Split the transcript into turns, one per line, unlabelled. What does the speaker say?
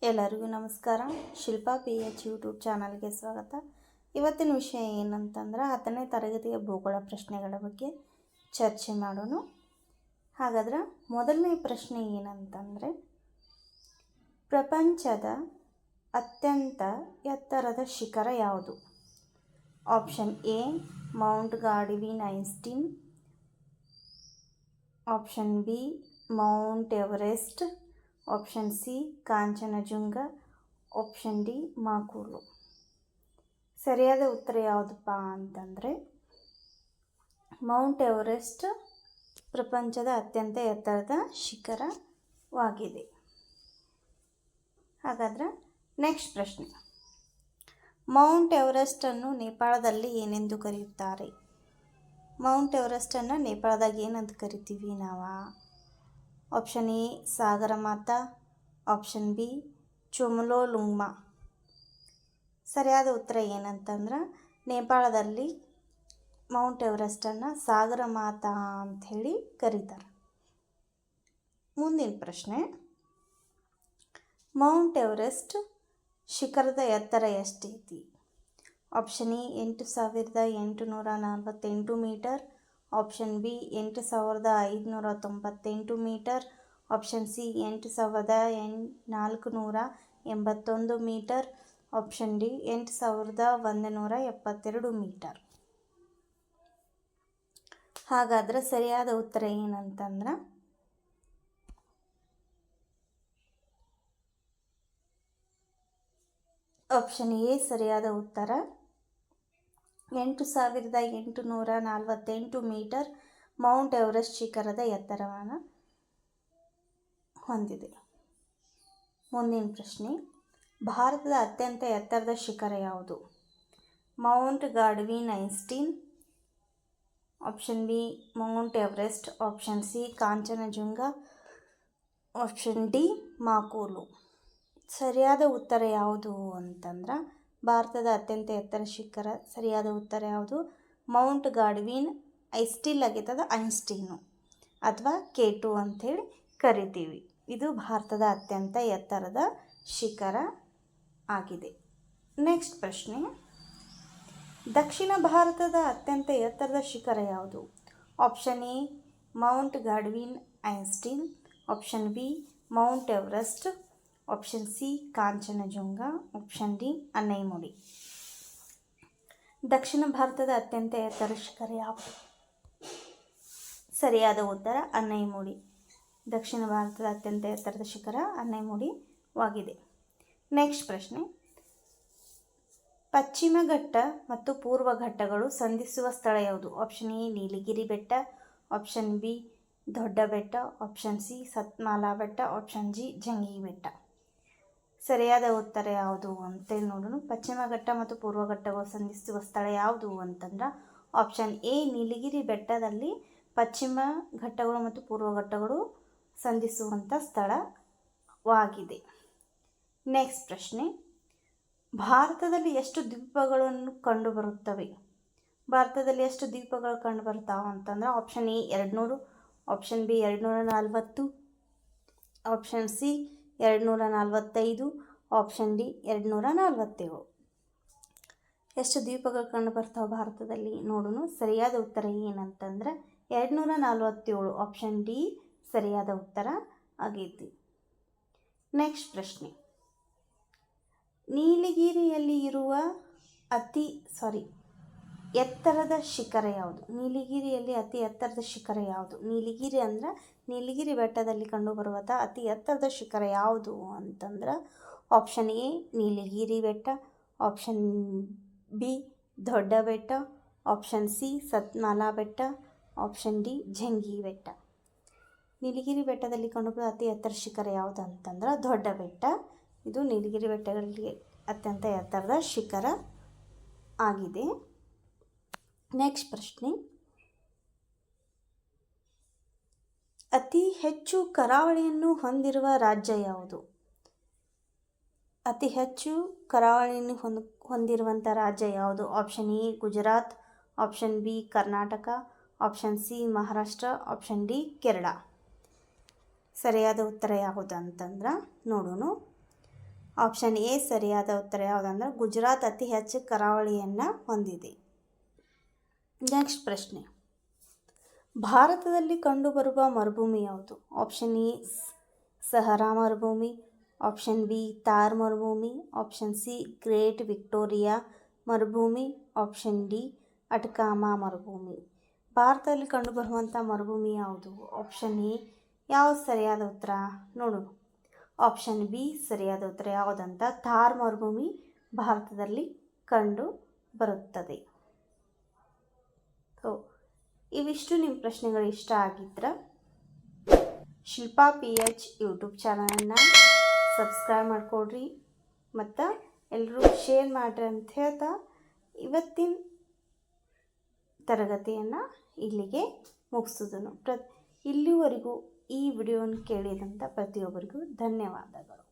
ಎಲ್ಲರಿಗೂ ನಮಸ್ಕಾರ. Shilpa PH YouTube ಚಾನಲ್ಗೆ ಸ್ವಾಗತ. ಇವತ್ತಿನ ವಿಷಯ ಏನಂತಂದ್ರೆ 10ನೇ ತರಗತಿಯ ಭೂಗೋಳ ಪ್ರಶ್ನೆಗಳ ಬಗ್ಗೆ ಚರ್ಚೆ ಮಾಡೋಣ. ಹಾಗಾದ್ರೆ ಮೊದಲನೇ ಪ್ರಶ್ನೆ ಏನಂತಂದರೆ, ಪ್ರಪಂಚದ ಅತ್ಯಂತ ಎತ್ತರದ ಶಿಖರ ಯಾವುದು? Option A Mount Godwin Austen, option B Mount Everest, option C Kanchenjunga, option D ಮಾಕೂಲು. ಸರಿಯಾದ ಉತ್ತರ ಯಾವುದಪ್ಪ ಅಂತಂದರೆ ಮೌಂಟ್ ಎವರೆಸ್ಟ್ ಪ್ರಪಂಚದ ಅತ್ಯಂತ ಎತ್ತರದ ಶಿಖರವಾಗಿದೆ. ಹಾಗಾದರೆ ನೆಕ್ಸ್ಟ್ ಪ್ರಶ್ನೆ, ಮೌಂಟ್ ಎವರೆಸ್ಟನ್ನು ನೇಪಾಳದಲ್ಲಿ ಏನೆಂದು ಕರೆಯುತ್ತಾರೆ? ಮೌಂಟ್ ಎವರೆಸ್ಟನ್ನು ನೇಪಾಳದಾಗ ಏನಂತ ಕರಿತೀವಿ ನಾವು? Option A Sagarmatha, option B Chomolungma. ಸರಿಯಾದ ಉತ್ತರ ಏನಂತಂದ್ರೆ ನೇಪಾಳದಲ್ಲಿ ಮೌಂಟ್ ಎವರೆಸ್ಟನ್ನು ಸಾಗರಮಾತಾ ಅಂಥೇಳಿ ಕರೀತಾರೆ. ಮುಂದಿನ ಪ್ರಶ್ನೆ, ಮೌಂಟ್ ಎವರೆಸ್ಟ್ ಶಿಖರದ ಎತ್ತರ ಎಷ್ಟೈತಿ? Option A 8,848 metre, option B 8,598 metre, option C 8,481 metre, option D 8,172 metre. ಹಾಗಾದರೆ ಸರಿಯಾದ ಉತ್ತರ ಏನಂತಂದ್ರೆ ಆಪ್ಷನ್ ಎ ಸರಿಯಾದ ಉತ್ತರ. 8,848 ಮೀಟರ್ ಮೌಂಟ್ ಎವರೆಸ್ಟ್ ಶಿಖರದ ಎತ್ತರವನ್ನು ಹೊಂದಿದೆ. ಮುಂದಿನ ಪ್ರಶ್ನೆ, ಭಾರತದ ಅತ್ಯಂತ ಎತ್ತರದ ಶಿಖರ ಯಾವುದು? Mount Godwin Austen, option B Mount Everest, option C Kanchenjunga, option D ಮಾಕೂಲು. ಸರಿಯಾದ ಉತ್ತರ ಯಾವುದು ಅಂತಂದ್ರೆ ಭಾರತದ ಅತ್ಯಂತ ಎತ್ತರ ಶಿಖರ ಸರಿಯಾದ ಉತ್ತರ ಯಾವುದು? ಮೌಂಟ್ ಗಾರ್ಡ್ವಿನ್ ಐನ್ಸ್ಟೀನ್ ಆಗಿರ್ತದ, ಐನ್ಸ್ಟೀನು ಅಥವಾ K2 ಅಂಥೇಳಿ ಕರಿತೀವಿ. ಇದು ಭಾರತದ ಅತ್ಯಂತ ಎತ್ತರದ ಶಿಖರ ಆಗಿದೆ. ನೆಕ್ಸ್ಟ್ ಪ್ರಶ್ನೆ, ದಕ್ಷಿಣ ಭಾರತದ ಅತ್ಯಂತ ಎತ್ತರದ ಶಿಖರ ಯಾವುದು? Option A Mount Godwin Austen, option B Mount Everest, option C Kanchenjunga, option D Anamudi. ದಕ್ಷಿಣ ಭಾರತದ ಅತ್ಯಂತ ಎತ್ತರ ಶಿಖರ ಯಾವುದು? ಸರಿಯಾದ ಉತ್ತರ ಅನ್ನೈಮುಡಿ. ದಕ್ಷಿಣ ಭಾರತದ ಅತ್ಯಂತ ಎತ್ತರದ ಶಿಖರ ಅನ್ನೈಮುಡಿವಾಗಿದೆ. ನೆಕ್ಸ್ಟ್ ಪ್ರಶ್ನೆ, ಪಶ್ಚಿಮ ಘಟ್ಟ ಮತ್ತು ಪೂರ್ವ ಘಟ್ಟಗಳು ಸಂಧಿಸುವ ಸ್ಥಳ ಯಾವುದು? ಆಪ್ಷನ್ ಎ ನೀಲಗಿರಿ ಬೆಟ್ಟ, ಆಪ್ಷನ್ ಬಿ ದೊಡ್ಡ ಬೆಟ್ಟ, ಆಪ್ಷನ್ ಸಿ ಸತ್ಮಾಲಾ ಬೆಟ್ಟ, ಆಪ್ಷನ್ ಜಿ ಜಂಗಿ ಬೆಟ್ಟ. ಸರಿಯಾದ ಉತ್ತರ ಯಾವುದು ಅಂತೇಳಿ ನೋಡೋಣ. ಪಶ್ಚಿಮ ಘಟ್ಟ ಮತ್ತು ಪೂರ್ವ ಘಟ್ಟಗಳು ಸಂಧಿಸುವ ಸ್ಥಳ ಯಾವುದು ಅಂತಂದ್ರೆ ಆಪ್ಷನ್ ಎ ನೀಲಗಿರಿ ಬೆಟ್ಟದಲ್ಲಿ ಪಶ್ಚಿಮ ಘಟ್ಟಗಳು ಮತ್ತು ಪೂರ್ವ ಘಟ್ಟಗಳು ಸಂಧಿಸುವಂಥ ಸ್ಥಳವಾಗಿದೆ. ನೆಕ್ಸ್ಟ್ ಪ್ರಶ್ನೆ, ಭಾರತದಲ್ಲಿ ಎಷ್ಟು ದ್ವೀಪಗಳನ್ನು ಕಂಡುಬರುತ್ತವೆ? ಭಾರತದಲ್ಲಿ ಎಷ್ಟು ದ್ವೀಪಗಳು ಕಂಡುಬರ್ತಾವೆ ಅಂತಂದ್ರೆ option A 200, option B 240, option C 245, option D 247. ಎಷ್ಟು ದ್ವೀಪಗಳು ಕಂಡು ಬರ್ತಾವೆ ಭಾರತದಲ್ಲಿ ನೋಡೋಣ. ಸರಿಯಾದ ಉತ್ತರ ಏನಂತಂದ್ರೆ 247, ಆಪ್ಷನ್ ಡಿ ಸರಿಯಾದ ಉತ್ತರ ಆಗೈತಿ. ನೆಕ್ಸ್ಟ್ ಪ್ರಶ್ನೆ, ನೀಲಗಿರಿಯಲ್ಲಿ ಇರುವ ಎತ್ತರದ ಶಿಖರ ಯಾವುದು? ನೀಲಗಿರಿಯಲ್ಲಿ ಅತಿ ಎತ್ತರದ ಶಿಖರ ಯಾವುದು? ನೀಲಗಿರಿ ಅಂದ್ರೆ ನೀಲಗಿರಿ ಬೆಟ್ಟದಲ್ಲಿ ಕಂಡುಬರುವಂಥ ಅತಿ ಎತ್ತರದ ಶಿಖರ ಯಾವುದು ಅಂತಂದ್ರೆ ಆಪ್ಷನ್ ಎ ನೀಲಗಿರಿ ಬೆಟ್ಟ, ಆಪ್ಷನ್ ಬಿ ದೊಡ್ಡ ಬೆಟ್ಟ, ಆಪ್ಷನ್ ಸಿ ಸತ್ಮಾಲಾ ಬೆಟ್ಟ, ಆಪ್ಷನ್ ಡಿ ಜಂಗಿ ಬೆಟ್ಟ. ನೀಲಗಿರಿ ಬೆಟ್ಟದಲ್ಲಿ ಕಂಡುಬರುವ ಅತಿ ಎತ್ತರ ಶಿಖರ ಯಾವುದು ಅಂತಂದ್ರೆ ದೊಡ್ಡ ಬೆಟ್ಟ. ಇದು ನೀಲಗಿರಿ ಬೆಟ್ಟಗಳಲ್ಲಿ ಅತ್ಯಂತ ಎತ್ತರದ ಶಿಖರ ಆಗಿದೆ. ನೆಕ್ಸ್ಟ್ ಪ್ರಶ್ನೆ, ಅತಿ ಹೆಚ್ಚು ಕರಾವಳಿಯನ್ನು ಹೊಂದಿರುವ ರಾಜ್ಯ ಯಾವುದು? ಅತಿ ಹೆಚ್ಚು ಕರಾವಳಿಯನ್ನು ಹೊಂದಿರುವಂಥ ರಾಜ್ಯ ಯಾವುದು? Option A Gujarat, option B Karnataka, option C Maharashtra, option D Kerala. ಸರಿಯಾದ ಉತ್ತರ ಯಾವುದು ಅಂತಂದ್ರೆ ನೋಡೋಣ. ಆಪ್ಷನ್ ಎ ಸರಿಯಾದ ಉತ್ತರ ಯಾವುದಂದ್ರೆ ಗುಜರಾತ್ ಅತಿ ಹೆಚ್ಚು ಕರಾವಳಿಯನ್ನು ಹೊಂದಿದೆ. ನೆಕ್ಸ್ಟ್ ಪ್ರಶ್ನೆ, ಭಾರತದಲ್ಲಿ ಕಂಡುಬರುವ ಮರುಭೂಮಿ ಯಾವುದು? ಆಪ್ಷನ್ ಎ ಸಹರಾ ಮರುಭೂಮಿ, ಆಪ್ಷನ್ ಬಿ ಥಾರ್ ಮರುಭೂಮಿ, ಆಪ್ಷನ್ ಸಿ ಗ್ರೇಟ್ ವಿಕ್ಟೋರಿಯಾ ಮರುಭೂಮಿ, ಆಪ್ಷನ್ ಡಿ ಅಟ್ಕಾಮಾ ಮರುಭೂಮಿ. ಭಾರತದಲ್ಲಿ ಕಂಡುಬರುವಂಥ ಮರುಭೂಮಿ ಯಾವುದು? ಆಪ್ಷನ್ ಎ ಯಾವುದು ಸರಿಯಾದ ಉತ್ತರ ನೋಡೋಣ. ಆಪ್ಷನ್ ಬಿ ಸರಿಯಾದ ಉತ್ತರ ಯಾವುದಂತ ಥಾರ್ ಮರುಭೂಮಿ ಭಾರತದಲ್ಲಿ ಕಂಡು ಬರುತ್ತದೆ. ಸೊ ಇವಿಷ್ಟು ನಿಮ್ಮ ಪ್ರಶ್ನೆಗಳು ಇಷ್ಟ ಆಗಿದ್ರೆ ಶಿಲ್ಪಾ PH ಯೂಟ್ಯೂಬ್ ಚಾನಲನ್ನು ಸಬ್ಸ್ಕ್ರೈಬ್ ಮಾಡಿಕೊಡ್ರಿ ಮತ್ತು ಎಲ್ಲರೂ ಶೇರ್ ಮಾಡಿರಿ ಅಂತ ಹೇಳ್ತಾ ಇವತ್ತಿನ ತರಗತಿಯನ್ನು ಇಲ್ಲಿಗೆ ಮುಗಿಸಿದನು. ಇಲ್ಲಿವರೆಗೂ ಈ ವಿಡಿಯೋನ ಕೇಳಿದಂಥ ಪ್ರತಿಯೊಬ್ಬರಿಗೂ ಧನ್ಯವಾದಗಳು.